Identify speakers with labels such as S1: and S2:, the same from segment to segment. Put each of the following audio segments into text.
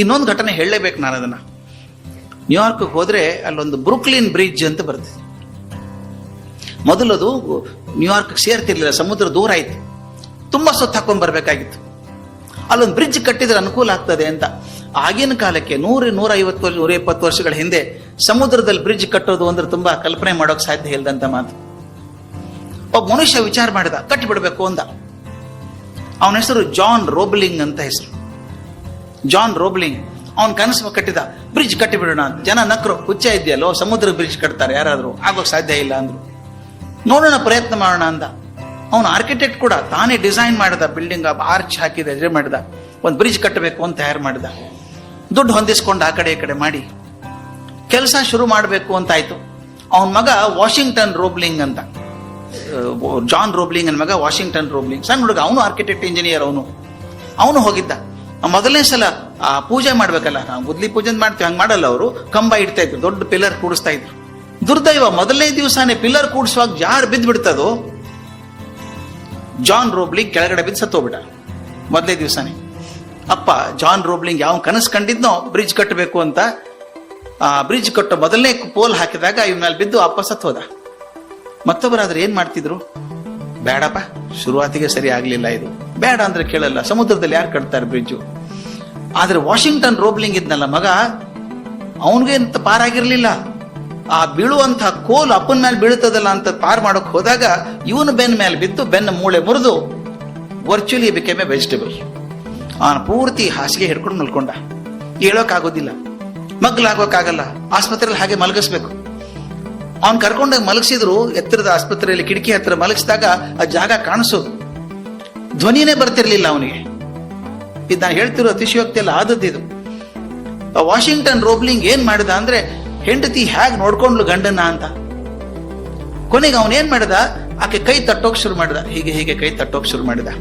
S1: ಇನ್ನೊಂದು ಘಟನೆ ಹೇಳಲೇಬೇಕು ನಾನು ಅದನ್ನ. ನ್ಯೂಯಾರ್ಕ್ ಹೋದ್ರೆ ಅಲ್ಲೊಂದು ಬ್ರೂಕ್ಲಿನ್ ಬ್ರಿಡ್ಜ್ ಅಂತ ಬರ್ತದೆ. ಮೊದಲದು ನ್ಯೂಯಾರ್ಕ್ ಸೇರ್ತಿರ್ಲಿಲ್ಲ, ಸಮುದ್ರ ದೂರ ಆಯ್ತು, ತುಂಬಾ ಸುತ್ತ ಹಾಕೊಂಡ್ ಬರ್ಬೇಕಾಗಿತ್ತು. ಅಲ್ಲೊಂದು ಬ್ರಿಡ್ಜ್ ಕಟ್ಟಿದ್ರೆ ಅನುಕೂಲ ಆಗ್ತದೆ ಅಂತ ಆಗಿನ ಕಾಲಕ್ಕೆ 100-150 ವರ್ಷಗಳ ಹಿಂದೆ ಸಮುದ್ರದಲ್ಲಿ ಬ್ರಿಡ್ಜ್ ಕಟ್ಟೋದು ಅಂದ್ರೆ ತುಂಬಾ ಕಲ್ಪನೆ ಮಾಡೋಕೆ ಸಾಧ್ಯ ಇಲ್ಲದಂತ ಮಾತು. ಒಬ್ಬ ಮನುಷ್ಯ ವಿಚಾರ ಮಾಡಿದ, ಕಟ್ಟಿಬಿಡ್ಬೇಕು ಅಂತ. ಅವನ ಹೆಸರು ಜಾನ್ ರೋಬ್ಲಿಂಗ್ ಅಂತ ಹೆಸರು. ಜಾನ್ ರೋಬ್ಲಿಂಗ್ ಅವನ್ ಕನಸು ಕಟ್ಟಿದ, ಬ್ರಿಡ್ಜ್ ಕಟ್ಟಿಬಿಡೋಣ ಅಂತ. ಜನ ನಕ್ರು, ಹುಚ್ಚ ಇದೆಯಲ್ಲೋ, ಸಮುದ್ರ ಬ್ರಿಡ್ಜ್ ಕಟ್ತಾರೆ ಯಾರಾದ್ರೂ, ಆಗೋಕ್ ಸಾಧ್ಯ ಇಲ್ಲ ಅಂದ್ರು. ನೋಡೋಣ, ಪ್ರಯತ್ನ ಮಾಡೋಣ ಅಂದ. ಅವನು ಆರ್ಕಿಟೆಕ್ಟ್ ಕೂಡ, ತಾನೇ ಡಿಸೈನ್ ಮಾಡಿದ, ಬಿಲ್ಡಿಂಗ್ ಆರ್ಚ್ ಹಾಕಿದ, ಎದುರು ಮಾಡಿದ, ಒಂದು ಬ್ರಿಡ್ಜ್ ಕಟ್ಟಬೇಕು ಅಂತ ತಯಾರು ಮಾಡಿದ. ದುಡ್ಡು ಹೊಂದಿಸ್ಕೊಂಡು ಆ ಕಡೆ ಈ ಕಡೆ ಮಾಡಿ ಕೆಲಸ ಶುರು ಮಾಡಬೇಕು ಅಂತ ಆಯ್ತು. ಅವನ ಮಗ ವಾಷಿಂಗ್ಟನ್ ರೋಬ್ಲಿಂಗ್ ಅಂತ, ಜಾನ್ ರೋಬ್ಲಿಂಗ್ ಅನ್ನ ಮಗ ವಾಷಿಂಗ್ಟನ್ ರೋಬ್ಲಿಂಗ್, ಸಣ್ಣ ಹುಡುಗ, ಅವನು ಆರ್ಕಿಟೆಕ್ಟ್ ಇಂಜಿನಿಯರ್. ಅವನು ಹೋಗಿದ್ದ. ಮೊದಲನೇ ಸಲ ಪೂಜೆ ಮಾಡ್ಬೇಕಲ್ಲ, ನಾವು ಗುದ್ಲಿ ಪೂಜೆ ಮಾಡ್ತೀವಿ, ಹಂಗೆ ಮಾಡಲ್ಲ ಅವರು. ಕಂಬ ಇಡ್ತಾ ಇದ್ರು, ದೊಡ್ಡ ಪಿಲ್ಲರ್ ಕೂಡಿಸ್ತಾ ಇದ್ರು. ದುರ್ದೈವ, ಮೊದಲನೇ ದಿವಸನೇ ಪಿಲ್ಲರ್ ಕೂಡಿಸುವಾಗ ಜಾರ್ ಬಿದ್ದು ಬಿಡ್ತದೋ, ಜಾನ್ ರೋಬ್ಲಿಂಗ್ ಕೆಳಗಡೆ ಬಿದ್ದು ಸತ್ತೋಗ್ಬಿಟ್ಟ ಮೊದಲೇ ದಿವಸನೇ. ಅಪ್ಪ ಜಾನ್ ರೋಬ್ಲಿಂಗ್ ಯಾವ ಕನಸು ಕಂಡಿದ್ನೋ ಬ್ರಿಡ್ಜ್ ಕಟ್ಟಬೇಕು ಅಂತ, ಬ್ರಿಡ್ಜ್ ಕಟ್ಟೋ ಮೊದಲನೇ ಪೋಲ್ ಹಾಕಿದಾಗ ಇವನ ಮೇಲೆ ಬಿದ್ದು ಅಪ್ಪ ಸತ್ತೋದ. ಮತ್ತೊಬ್ಬರಾದ್ರೆ ಏನ್ ಮಾಡ್ತಿದ್ರು, ಬೇಡಪ್ಪ, ಶುರುವಾತಿಗೆ ಸರಿ ಆಗ್ಲಿಲ್ಲ, ಇದು ಬೇಡ ಅಂದ್ರೆ ಕೇಳಲ್ಲ, ಸಮುದ್ರದಲ್ಲಿ ಯಾರು ಕಟ್ತಾರೆ ಬ್ರಿಡ್ಜು. ಆದ್ರೆ ವಾಷಿಂಗ್ಟನ್ ರೋಬ್ಲಿಂಗ್ ಇದ್ನಲ್ಲ ಮಗ, ಅವನಿಗೆ ಅಂತ ಪಾರಾಗಿರ್ಲಿಲ್ಲ. ಆ ಬೀಳುವಂತಹ ಕೋಲ್ ಅಪ್ಪನ ಮೇಲೆ ಬೀಳುತ್ತದಲ್ಲ ಅಂತ ಪಾರ್ ಮಾಡೋಕ್ ಹೋದಾಗ ಇವನು ಬೆನ್ನ ಮೇಲೆ ಬಿದ್ದು ಬೆನ್ನ ಮೂಳೆ ಮುರಿದು ವರ್ಚುಲಿ ಬಿಕೇಮ್ ಎ ವೆಜಿಟೇಬಲ್. ಅವನ ಪೂರ್ತಿ ಹಾಸಿಗೆ ಹಿಡ್ಕೊಂಡು ಮಲ್ಕೊಂಡ. ಹೇಳೋಕ್ಕಾಗೋದಿಲ್ಲ, ಮಗ್ಲಾಗೋಕ್ಕಾಗಲ್ಲ, ಆಸ್ಪತ್ರೆಯಲ್ಲಿ ಹಾಗೆ ಮಲಗಿಸ್ಬೇಕು. ಅವನ್ ಕರ್ಕೊಂಡಾಗ ಮಲಗಿಸಿದ್ರು, ಎತ್ತರದ ಆಸ್ಪತ್ರೆಯಲ್ಲಿ ಕಿಟಕಿ ಹತ್ರ ಮಲಗಿಸಿದಾಗ ಆ ಜಾಗ ಕಾಣಿಸೋದು, ಧ್ವನಿನೇ ಬರ್ತಿರ್ಲಿಲ್ಲ ಅವನಿಗೆ. ಇದು ನಾನು ಹೇಳ್ತಿರೋ ಅತಿಶಯೋಕ್ತಿ ಎಲ್ಲ ಆದದ್ದಿದು. ವಾಷಿಂಗ್ಟನ್ ರೋಬ್ಲಿಂಗ್ ಏನ್ ಮಾಡಿದ ಅಂದ್ರೆ, ಹೆಂಡತಿ ಹೇಗ್ ನೋಡ್ಕೊಂಡ್ಲು ಗಂಡನ ಅಂತ. ಕೊನೆಗೆ ಅವನೇನ್ ಮಾಡಿದ, ಆಕೆ ಕೈ ತಟ್ಟೋಕ್ ಶುರು ಮಾಡಿದ, ಹೀಗೆ ಹೀಗೆ ಕೈ ತಟ್ಟೋಕ್ ಶುರು ಮಾಡಿದ.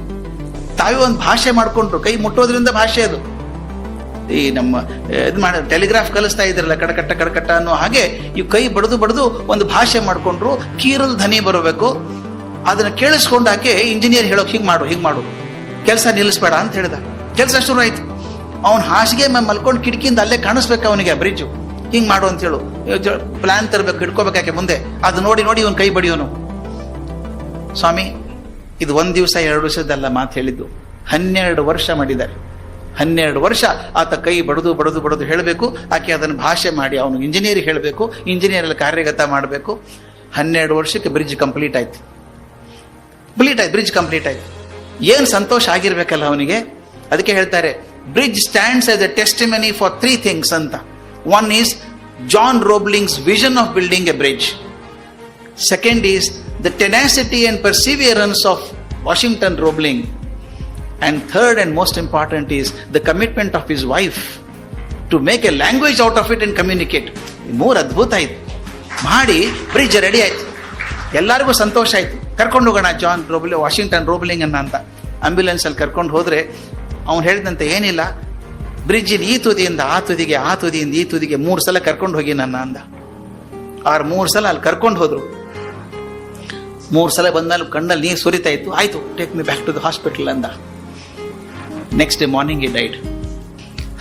S1: ತಾವೇ ಒಂದು ಭಾಷೆ ಮಾಡ್ಕೊಂಡ್ರು, ಕೈ ಮುಟ್ಟೋದ್ರಿಂದ ಭಾಷೆ ಅದು. ಈ ನಮ್ಮ ಇದು ಮಾಡ ಟೆಲಿಗ್ರಾಫ್ ಕಲಿಸ್ತಾ ಇದ್ರಲ್ಲ, ಕಡಕಟ್ಟ ಕಡಕಟ್ಟ ಅನ್ನೋ ಹಾಗೆ ಇವ್ ಕೈ ಬಡದು ಬಡದು ಒಂದು ಭಾಷೆ ಮಾಡ್ಕೊಂಡ್ರು. ಕೀರಲ್ ಧ್ವನಿ ಬರಬೇಕು, ಅದನ್ನ ಕೇಳಿಸ್ಕೊಂಡು ಆಕೆ ಇಂಜಿನಿಯರ್ ಹೇಳೋಕ್ ಹೀಗ್ ಮಾಡು, ಕೆಲಸ ನಿಲ್ಲಿಸ್ಬೇಡ ಅಂತ ಹೇಳಿದ. ಕೆಲಸ ಶುರು ಆಯ್ತು. ಅವ್ನ ಹಾಸಿಗೆ ಮಲ್ಕೊಂಡು ಕಿಟಕಿಯಿಂದ ಅಲ್ಲೇ ಕಾಣಿಸ್ಬೇಕು ಅವನಿಗೆ ಬ್ರಿಡ್ಜು. ಹಿಂಗ್ ಮಾಡು ಅಂತ ಹೇಳು, ಪ್ಲಾನ್ ತರಬೇಕು, ಇಟ್ಕೋಬೇಕಾಕೆ ಮುಂದೆ. ಅದು ನೋಡಿ ಇವನ್ ಕೈ ಬಡಿಯೋನು. ಸ್ವಾಮಿ, ಇದು 1 ದಿವಸ 2 ದಿವಸದಲ್ಲ ಮಾತು ಹೇಳಿದ್ದು, 12 ವರ್ಷ ಮಾಡಿದ್ದಾರೆ. 12 ವರ್ಷ ಆತ ಕೈ ಬಡದು ಬಡದು ಬಡದು ಹೇಳಬೇಕು, ಆಕೆ ಅದನ್ನು ಭಾಷೆ ಮಾಡಿ ಅವನು ಇಂಜಿನಿಯರ್ ಹೇಳಬೇಕು, ಇಂಜಿನಿಯರ್ ಅಲ್ಲಿ ಕಾರ್ಯಗತ ಮಾಡಬೇಕು. 12 ವರ್ಷಕ್ಕೆ ಬ್ರಿಡ್ಜ್ ಕಂಪ್ಲೀಟ್ ಆಯ್ತು. ಬ್ರಿಡ್ಜ್ ಕಂಪ್ಲೀಟ್ ಆಯ್ತು. ಏನ್ ಸಂತೋಷ ಆಗಿರ್ಬೇಕಲ್ಲ ಅವನಿಗೆ. ಅದಕ್ಕೆ ಹೇಳ್ತಾರೆ, bridge stands as A testimony for 3 things ಅಂತ. One is John Robling's vision of building a bridge. Second is the tenacity and perseverance of Washington Roebling. And third and most important is the commitment of his wife to make a language out of it and communicate. 3 ಅದ್ಭುತ ಆಯ್ತು. ಮಾಡಿ bridge ready ಆಯ್ತು. ಎಲ್ಲರಿಗೂ ಸಂತೋಷ ಆಯ್ತು. ಕರ್ಕೊಂಡು ಹೋಗೋಣ John Roebling, Washington Roebling ಅನ್ನ ಅಂತ ಆಂಬ್ಯುಲೆನ್ಸ್ ಅಲ್ಲಿ ಕರ್ಕೊಂಡು ಹೋದ್ರೆ, ಅವ್ನು ಹೇಳಿದಂತೆ ಏನಿಲ್ಲ, ಬ್ರಿಡ್ಜಿನ ಈ ತುದಿಯಿಂದ ಆ ತುದಿಗೆ, ಆ ತುದಿಯಿಂದ ಈ ತುದಿಗೆ 3 ಸಲ ಕರ್ಕೊಂಡು ಹೋಗಿ ನನ್ನ ಅಂದ. 3 ಸಲ ಅಲ್ಲಿ ಕರ್ಕೊಂಡು ಹೋದ್ರು. 3 ಸಲ ಬಂದ್ಮೇಲೆ ಕಣ್ಣಲ್ಲಿ ನೀರು ಸುರಿತಾ ಇತ್ತು. ಆಯ್ತು, take me back to the hospital ಅಂದ. Next day morning he died.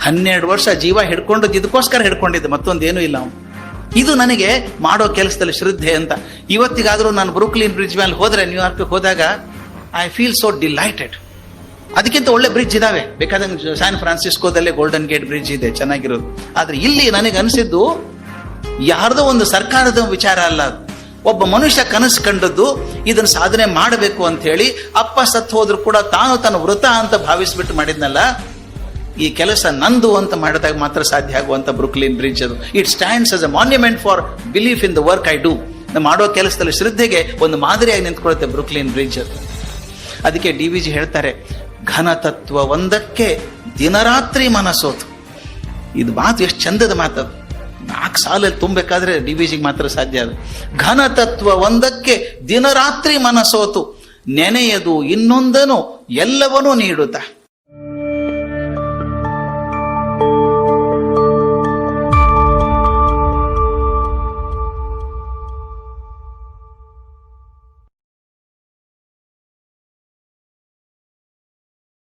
S1: 12 ವರ್ಷ ಜೀವ ಹಿಡ್ಕೊಂಡದ್ದು ಇದಕ್ಕೋಸ್ಕರ ಹಿಡ್ಕೊಂಡಿದ್ದೆ, ಮತ್ತೊಂದೇನೂ ಇಲ್ಲ ಅವನು. ಇದು ನನಗೆ ಮಾಡೋ ಕೆಲಸದಲ್ಲಿ ಶ್ರದ್ಧೆ ಅಂತ. ಇವತ್ತಿಗಾದ್ರೂ ನಾನು ಬ್ರೂಕ್ಲಿನ್ ಬ್ರಿಡ್ಜ್ ಮೇಲೆ ಹೋದ್ರೆ, ನ್ಯೂಯಾರ್ಕ್ ಹೋದಾಗ, ಐ ಫೀಲ್ ಸೋ ಡಿಲೈಟೆಡ್. ಅದಕ್ಕಿಂತ ಒಳ್ಳೆ ಬ್ರಿಡ್ಜ್ ಇದಾವೆ, ಬೇಕಾದಂಗೆ ಸ್ಯಾನ್ ಫ್ರಾನ್ಸಿಸ್ಕೋದಲ್ಲೇ ಗೋಲ್ಡನ್ ಗೇಟ್ ಬ್ರಿಡ್ಜ್ ಇದೆ, ಚೆನ್ನಾಗಿರೋದು. ಆದ್ರೆ ಇಲ್ಲಿ ನನಗೆ ಅನಿಸಿದ್ದು ಯಾರ್ದೋ ಒಂದು ಸರ್ಕಾರದ ವಿಚಾರ ಅಲ್ಲ, ಒಬ್ಬ ಮನುಷ್ಯ ಕನಸು ಕಂಡದ್ದು ಇದನ್ನ ಸಾಧನೆ ಮಾಡಬೇಕು ಅಂತ ಹೇಳಿ. ಅಪ್ಪ ಸತ್ತು ಹೋದ್ರು ಕೂಡ ತಾನು ತನ್ನ ವೃತ ಅಂತ ಭಾವಿಸ್ಬಿಟ್ಟು ಮಾಡಿದ್ನಲ್ಲ, ಈ ಕೆಲಸ ನಂದು ಅಂತ ಮಾಡಿದಾಗ ಮಾತ್ರ ಸಾಧ್ಯ ಆಗುವಂತ ಬ್ರೂಕ್ಲಿನ್ ಬ್ರಿಡ್ಜ್ ಅದು. It stands as a monument for belief in the work I do. ಮಾಡೋ ಕೆಲಸದಲ್ಲಿ ಶ್ರದ್ಧೆಗೆ ಒಂದು ಮಾದರಿಯಾಗಿ ನಿಂತ್ಕೊಳ್ಳುತ್ತೆ ಬ್ರೂಕ್ಲಿನ್ ಬ್ರಿಡ್ಜ್ ಅದು. ಅದಕ್ಕೆ DVG ಹೇಳ್ತಾರೆ, ಘನತತ್ವ ಒಂದಕ್ಕೆ ದಿನರಾತ್ರಿ ಮನಸೋತು. ಇದು ಮಾತು ಎಷ್ಟು ಚಂದದ ಮಾತದು. 4 ಸಾಲಲ್ಲಿ ತುಂಬಬೇಕಾದ್ರೆ DVGಗೆ ಮಾತ್ರ ಸಾಧ್ಯ ಅದು. ಘನತತ್ವ ಒಂದಕ್ಕೆ ದಿನರಾತ್ರಿ ಮನಸೋತು, ನೆನೆಯದು ಇನ್ನೊಂದನು ಎಲ್ಲವನ್ನೂ ನೀಡುತ್ತಾ.